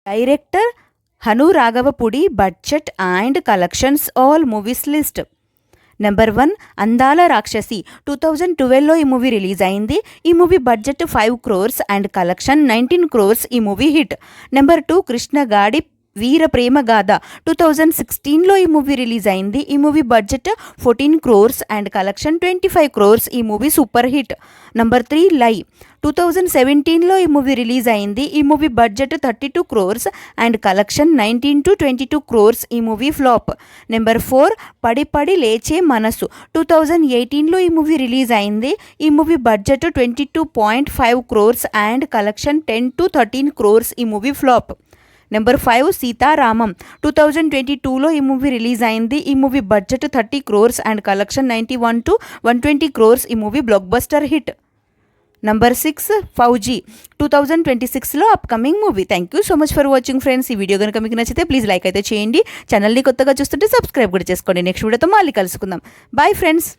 Director Hanu Raghavapudi. Budget and collections all movies list. Number 1 అందాల రాక్షసి 2012లో ఈ మూవీ రిలీజ్ అయింది. ఈ movie budget 5 crores and collection 19 crores. ఈ మూవీ హిట్. నెంబర్ 2 కృష్ణగాడి వీర ప్రేమ గాథ 2016లో ఈ మూవీ రిలీజ్ అయింది. ఈ movie budget 14 crores and collection 25 crores. ఈ మూవీ సూపర్ హిట్. నంబర్ 3 లై 2017లో ఈ మూవీ రిలీజ్ అయింది. ఈ movie budget 32 crores and collection 19 to 22 crores. ఈ మూవీ ఫ్లాప్. నెంబర్ 4 పడి పడి లేచే మనసు 2018లో ఈ మూవీ రిలీజ్ అయింది. ఈ movie budget 22.5 crores and collection 10 to 13 crores. ఈ మూవీ ఫ్లాప్. నెంబర్ 5 సీతారామం 2022లో ఈ మూవీ రిలీజ్ అయింది. ఈ movie budget 30 crores and collection 91 to 120 crores. ఈ movie blockbuster hit. Number 6 Fauji 2026లో upcoming movie. Thank you so much for watching friends. ఈ video కనుక మీకు నచ్చితే ప్లీజ్ లైక్ అయితే చేయండి. ఛానల్ని కొత్తగా చూస్తుంటే సబ్స్క్రైబ్ కూడా చేసుకోండి. నెక్స్ట్ వీడియోతో మళ్ళీ కలుసుకుందాం. Bye friends.